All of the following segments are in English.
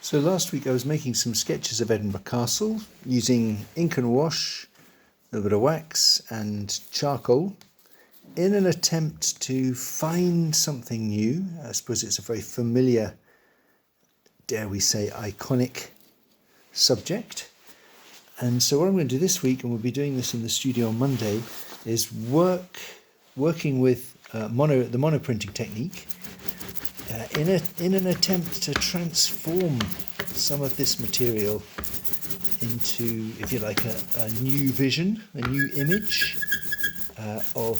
So last week I was making some sketches of Edinburgh Castle using ink and wash, a little bit of wax and charcoal in an attempt to find something new. I suppose it's a very familiar, dare we say, iconic subject. And so what I'm going to do this week, and we'll be doing this in the studio on Monday, is working with the monoprinting technique in an attempt to transform some of this material into, if you like, a new vision, a new image of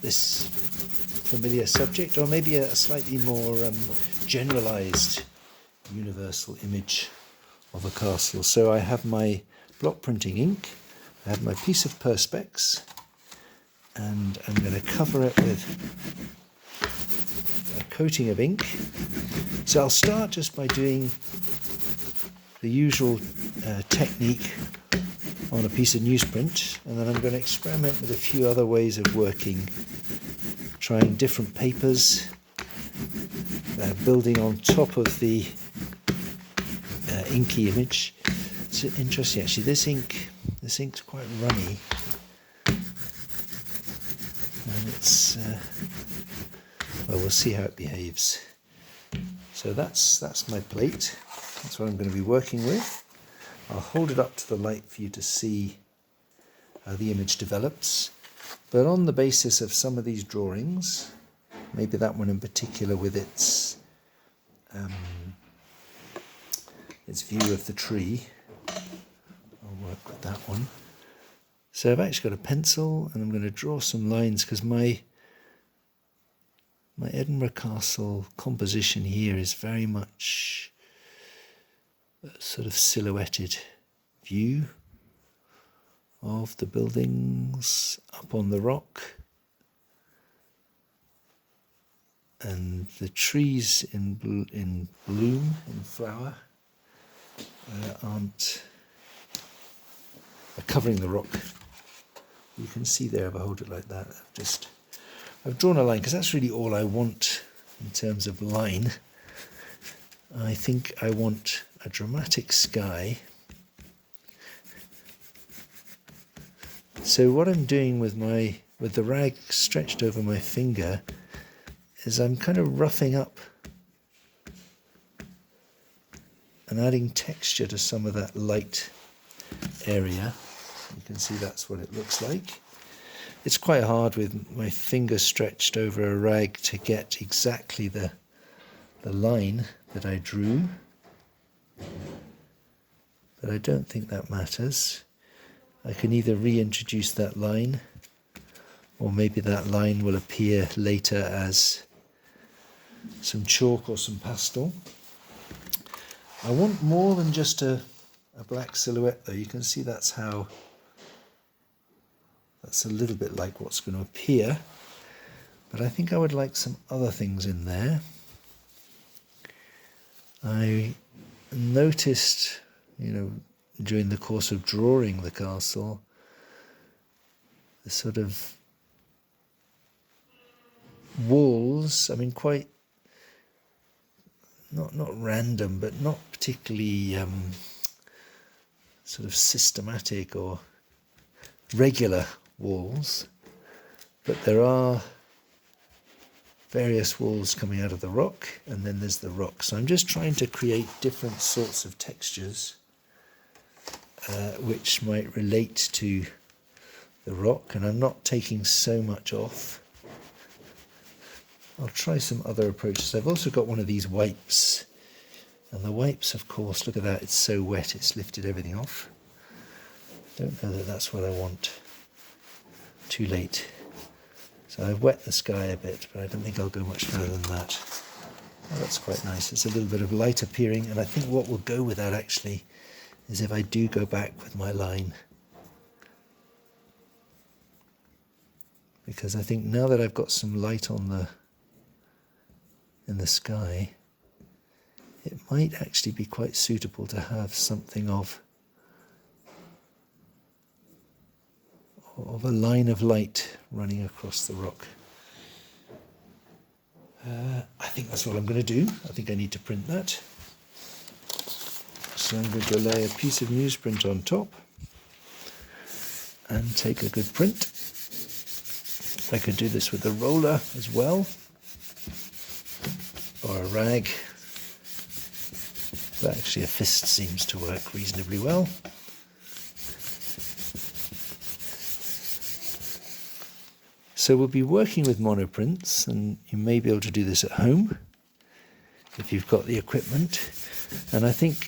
this familiar subject, or maybe a slightly more generalized universal image of a castle. So I have my block printing ink, I have my piece of Perspex, and I'm going to cover it with a coating of ink. So I'll start just by doing the usual technique on a piece of newsprint, and then I'm going to experiment with a few other ways of working, trying different papers, building on top of the inky image. It's interesting actually, this ink's quite runny, and it's well, we'll see how it behaves. So that's my plate. That's what I'm going to be working with. I'll hold it up to the light for you to see how the image develops. But on the basis of some of these drawings, maybe that one in particular with its view of the tree, I'll work with that one. So I've actually got a pencil, and I'm going to draw some lines because my Edinburgh Castle composition here is very much a sort of silhouetted view of the buildings up on the rock, and the trees in bloom, in flower, are covering the rock. You can see there, if I hold it like that, I've drawn a line because that's really all I want in terms of line. I think I want a dramatic sky. So what I'm doing with the rag stretched over my finger is I'm kind of roughing up and adding texture to some of that light area. You can see that's what it looks like. It's quite hard with my finger stretched over a rag to get exactly the line that I drew, but I don't think that matters. I can either reintroduce that line, or maybe that line will appear later as some chalk or some pastel. I want more than just a black silhouette though. You can see that's a little bit like what's going to appear, but I think I would like some other things in there. I noticed, during the course of drawing the castle, the sort of walls, quite, not random, but not particularly sort of systematic or regular walls, but there are various walls coming out of the rock, and then there's the rock. So I'm just trying to create different sorts of textures which might relate to the rock, and I'm not taking so much off. I'll try some other approaches. I've also got one of these wipes, and the wipes, of course, look at that, it's so wet, it's lifted everything off. Don't know that that's what I want. Too late. So I've wet the sky a bit, but I don't think I'll go much further than that. Oh, that's quite nice. It's a little bit of light appearing, and I think what will go with that actually is if I do go back with my line. Because I think now that I've got some light in the sky, it might actually be quite suitable to have something of a line of light running across the rock. I think that's what I'm going to do. I think I need to print that. So I'm going to lay a piece of newsprint on top and take a good print. I could do this with a roller as well, or a rag, but actually a fist seems to work reasonably well. So we'll be working with monoprints, and you may be able to do this at home if you've got the equipment. And I think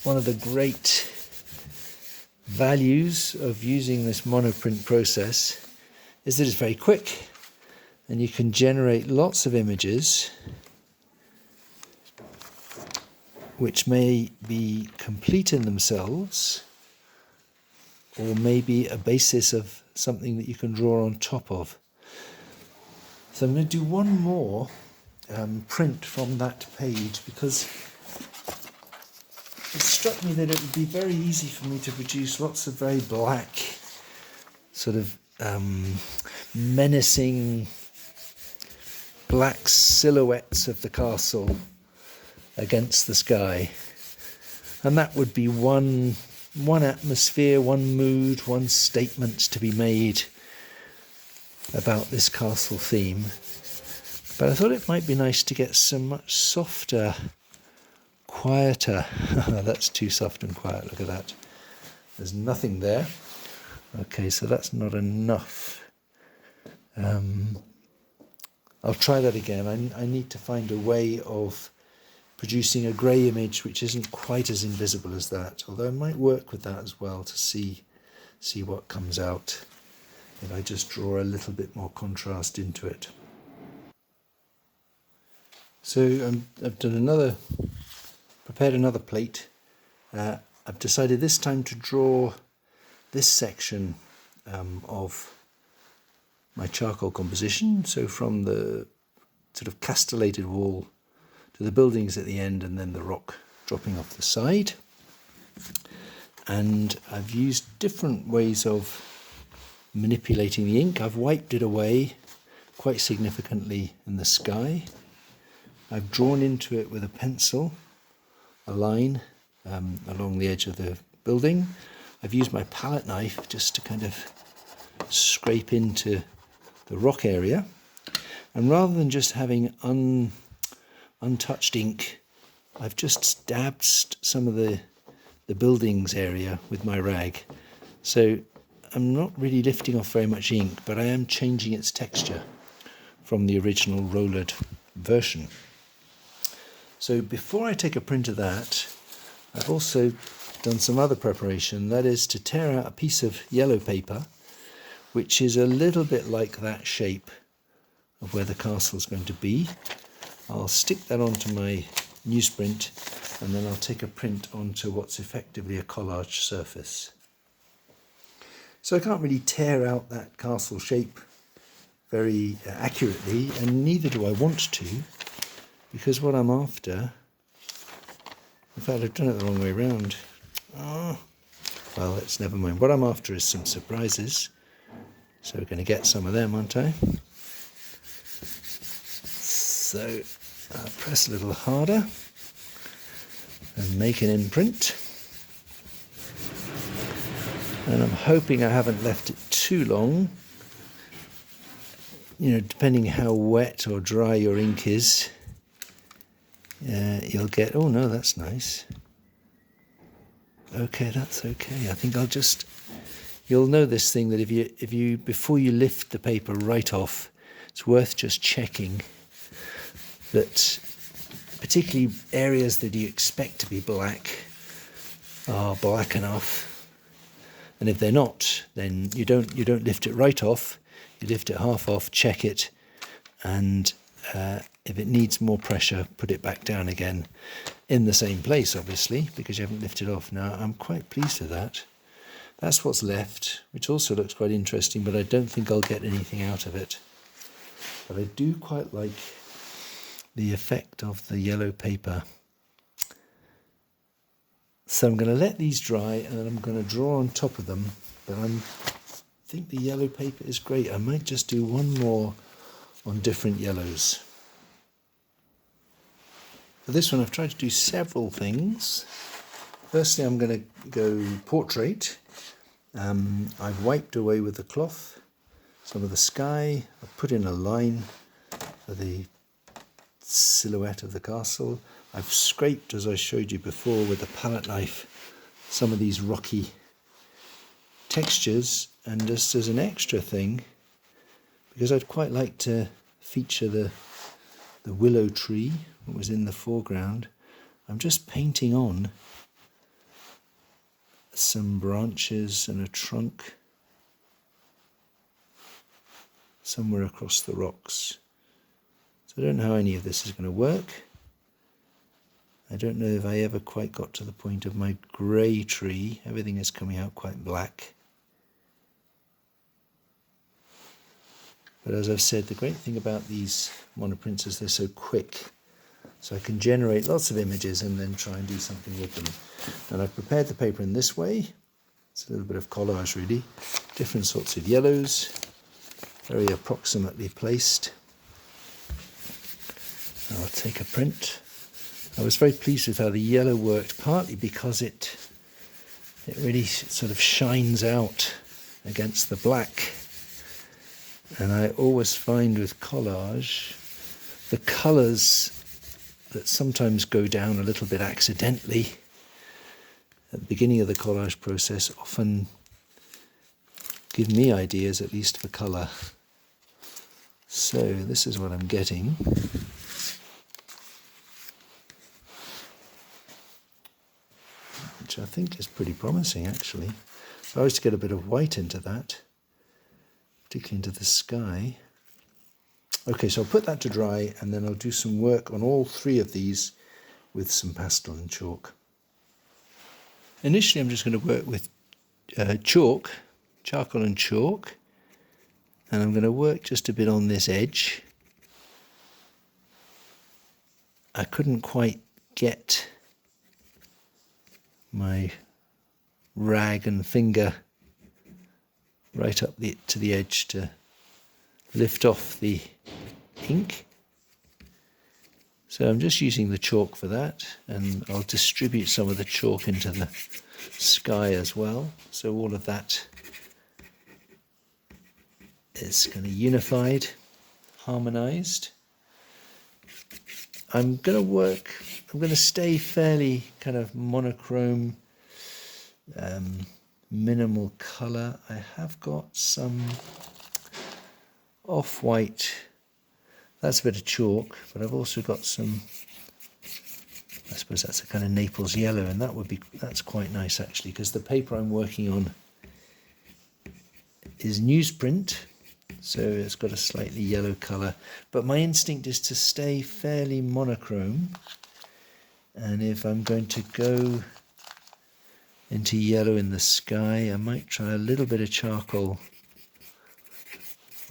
one of the great values of using this monoprint process is that it's very quick, and you can generate lots of images which may be complete in themselves, or maybe a basis of something that you can draw on top of. So I'm going to do one more print from that page, because it struck me that it would be very easy for me to produce lots of very black, sort of menacing black silhouettes of the castle against the sky. And that would be one atmosphere, one mood, one statement to be made about this castle theme. But I thought it might be nice to get some much softer, quieter. That's too soft and quiet, look at that. There's nothing there. Okay, so that's not enough. I'll try that again. I need to find a way of producing a grey image which isn't quite as invisible as that, although I might work with that as well to see what comes out if I just draw a little bit more contrast into it. So I've prepared another plate. I've decided this time to draw this section of my charcoal composition, so from the sort of castellated wall to the buildings at the end, and then the rock dropping off the side. And I've used different ways of manipulating the ink. I've wiped it away quite significantly in the sky. I've drawn into it with a pencil a line along the edge of the building. I've used my palette knife just to kind of scrape into the rock area. And rather than just having untouched ink, I've just dabbed some of the buildings area with my rag. So I'm not really lifting off very much ink, but I am changing its texture from the original rollered version. So before I take a print of that, I've also done some other preparation. That is to tear out a piece of yellow paper, which is a little bit like that shape of where the castle is going to be. I'll stick that onto my newsprint, and then I'll take a print onto what's effectively a collage surface. So I can't really tear out that castle shape very accurately, and neither do I want to, because what I'm after, in fact I've done it the wrong way around. Oh, well, let's never mind. What I'm after is some surprises, so we're going to get some of them, aren't I? So I'll press a little harder and make an imprint. And I'm hoping I haven't left it too long. You know, depending how wet or dry your ink is, you'll get, oh no, that's nice. Okay, that's okay. I think I'll just, you'll know this thing that if you before you lift the paper right off, it's worth just checking that particularly areas that you expect to be black are black enough, and if they're not, then you don't lift it right off. You lift it half off, check it, and if it needs more pressure, put it back down again in the same place, obviously, because you haven't lifted off. Now I'm quite pleased with that. That's what's left, which also looks quite interesting, but I don't think I'll get anything out of it. But I do quite like the effect of the yellow paper. So I'm going to let these dry, and then I'm going to draw on top of them, but I think the yellow paper is great. I might just do one more on different yellows. For this one I've tried to do several things. Firstly, I'm going to go portrait. I've wiped away with the cloth some of the sky. I've put in a line for the silhouette of the castle. I've scraped, as I showed you before, with the palette knife, some of these rocky textures, and just as an extra thing, because I'd quite like to feature the willow tree that was in the foreground, I'm just painting on some branches and a trunk somewhere across the rocks. So I don't know how any of this is going to work. I don't know if I ever quite got to the point of my grey tree. Everything is coming out quite black. But as I've said, the great thing about these monoprints is they're so quick. So I can generate lots of images and then try and do something with them. And I've prepared the paper in this way. It's a little bit of collage really. Different sorts of yellows, very approximately placed. I'll take a print. I was very pleased with how the yellow worked, partly because it really sort of shines out against the black. And I always find with collage, the colours that sometimes go down a little bit accidentally at the beginning of the collage process often give me ideas, at least for colour. So this is what I'm getting. Which I think is pretty promising actually. If I was to get a bit of white into that, particularly into the sky. Okay, so I'll put that to dry and then I'll do some work on all three of these with some pastel and chalk. Initially I'm just going to work with charcoal and chalk, and I'm going to work just a bit on this edge. I couldn't quite get my rag and finger right up to the edge to lift off the ink. So I'm just using the chalk for that, and I'll distribute some of the chalk into the sky as well. So all of that is kind of unified, harmonized. I'm going to stay fairly kind of monochrome, minimal colour. I have got some off-white, that's a bit of chalk, but I've also got some, I suppose that's a kind of Naples yellow, and that's quite nice actually, because the paper I'm working on is newsprint, so it's got a slightly yellow colour, but my instinct is to stay fairly monochrome, and if I'm going to go into yellow in the sky, I might try a little bit of charcoal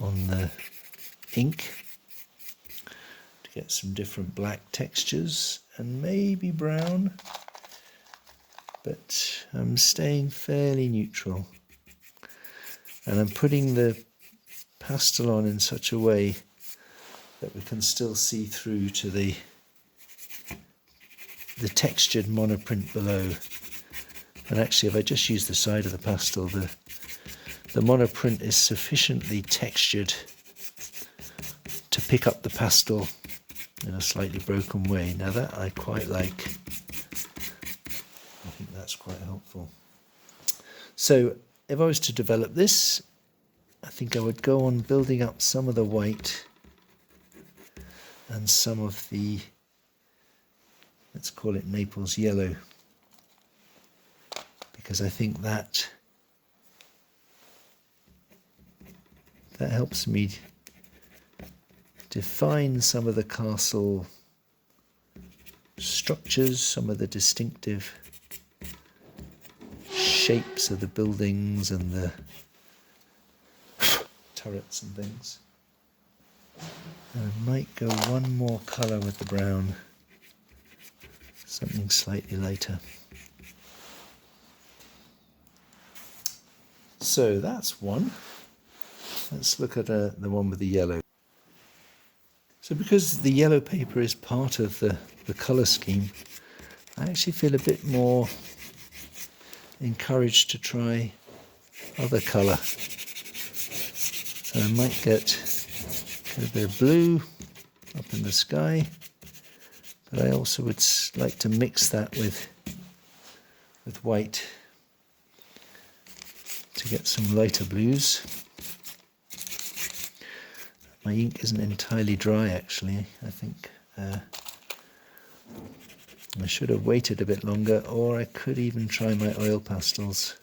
on the ink to get some different black textures, and maybe brown, but I'm staying fairly neutral, and I'm putting the pastel on in such a way that we can still see through to the textured monoprint below. And actually, if I just use the side of the pastel, the monoprint is sufficiently textured to pick up the pastel in a slightly broken way. Now that I quite like. I think that's quite helpful. So if I was to develop this, I think I would go on building up some of the white and some of the, let's call it Naples yellow, because I think that helps me define some of the castle structures, some of the distinctive shapes of the buildings and the turrets and things. And I might go one more colour with the brown, something slightly lighter. So that's one. Let's look at the one with the yellow. So because the yellow paper is part of the colour scheme, I actually feel a bit more encouraged to try other colour. So I might get a bit of blue up in the sky, but I also would like to mix that with white to get some lighter blues. My ink isn't entirely dry actually. I think I should have waited a bit longer, or I could even try my oil pastels.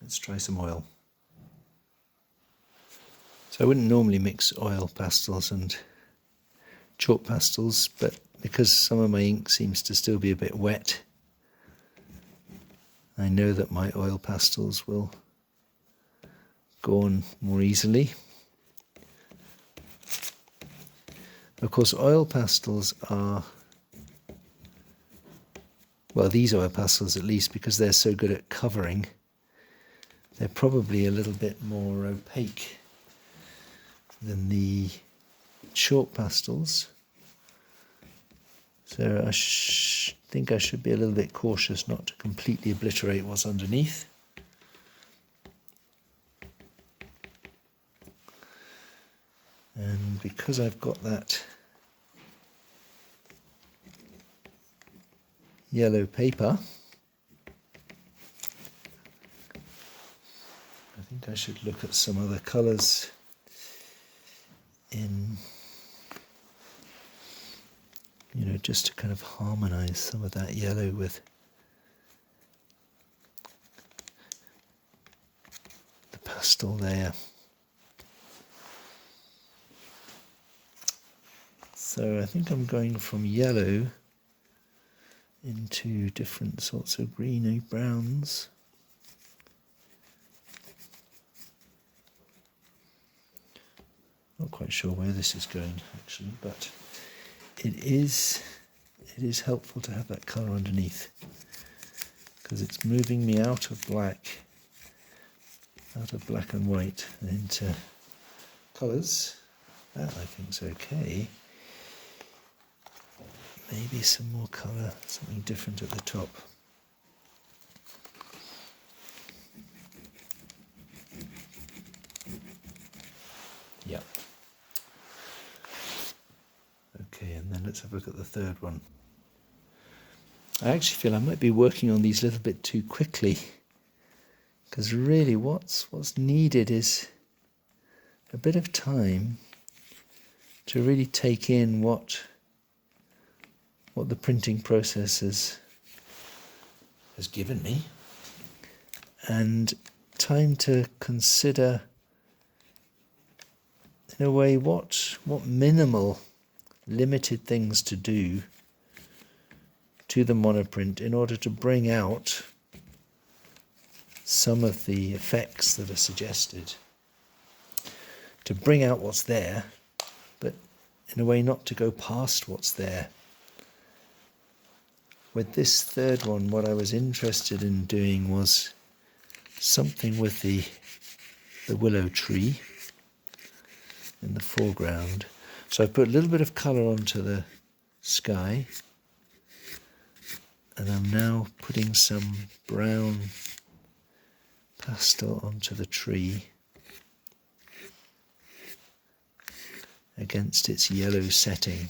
Let's try some oil. So I wouldn't normally mix oil pastels and chalk pastels, but because some of my ink seems to still be a bit wet, I know that my oil pastels will go on more easily. Of course, oil pastels are, well, these oil pastels at least, because they're so good at covering, they're probably a little bit more opaque than the chalk pastels. So I think I should be a little bit cautious not to completely obliterate what's underneath. And because I've got that yellow paper, I think I should look at some other colours in, just to kind of harmonise some of that yellow with the pastel there. So I think I'm going from yellow into different sorts of greeny browns. Not quite sure where this is going actually, but it is helpful to have that colour underneath, because it's moving me out of black and white and into colours. That I think's okay. Maybe some more colour, something different at the top. Yeah. Okay, and then let's have a look at the third one. I actually feel I might be working on these a little bit too quickly, because really what's needed is a bit of time to really take in what the printing process has given me, and time to consider in a way what minimal limited things to do to the monoprint in order to bring out some of the effects that are suggested, to bring out what's there, but in a way not to go past what's there. With this third one, what I was interested in doing was something with the willow tree in the foreground. So I put a little bit of colour onto the sky, and I'm now putting some brown pastel onto the tree against its yellow setting,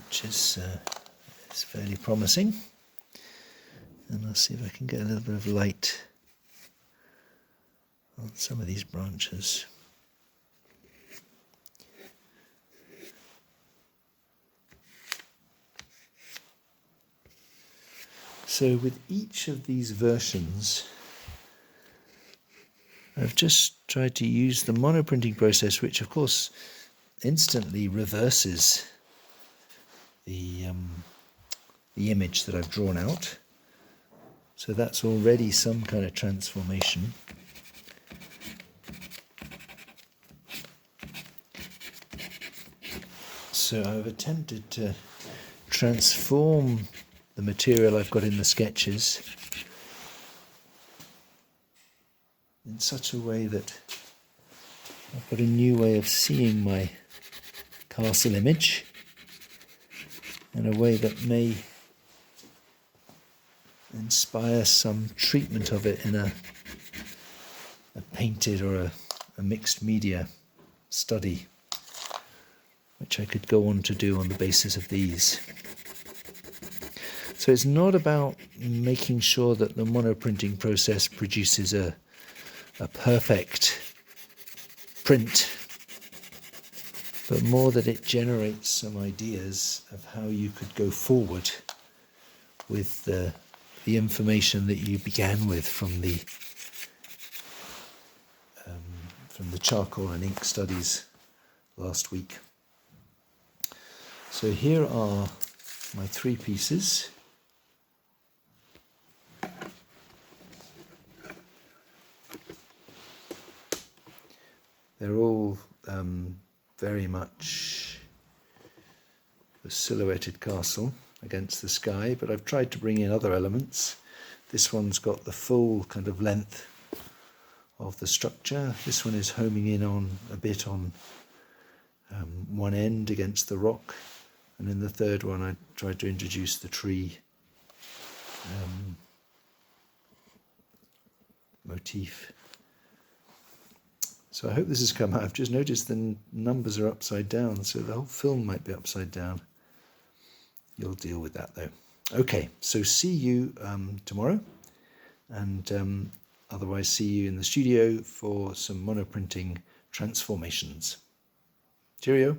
which is fairly promising. And I'll see if I can get a little bit of light on some of these branches. So with each of these versions, I've just tried to use the monoprinting process, which of course instantly reverses the image that I've drawn out. So that's already some kind of transformation. So I've attempted to transform the material I've got in the sketches in such a way that I've got a new way of seeing my castle image in a way that may inspire some treatment of it in a painted or a mixed media study, which I could go on to do on the basis of these. So it's not about making sure that the monoprinting process produces a perfect print, but more that it generates some ideas of how you could go forward with the information that you began with from the charcoal and ink studies last week. So here are my 3 pieces. They're all very much the silhouetted castle against the sky, but I've tried to bring in other elements. This one's got the full kind of length of the structure. This one is homing in on a bit on one end against the rock, and in the third one I tried to introduce the tree motif. So I hope this has come out. I've just noticed the numbers are upside down, so the whole film might be upside down. You'll deal with that though. Okay, so see you tomorrow, and otherwise see you in the studio for some monoprinting transformations. Cheerio.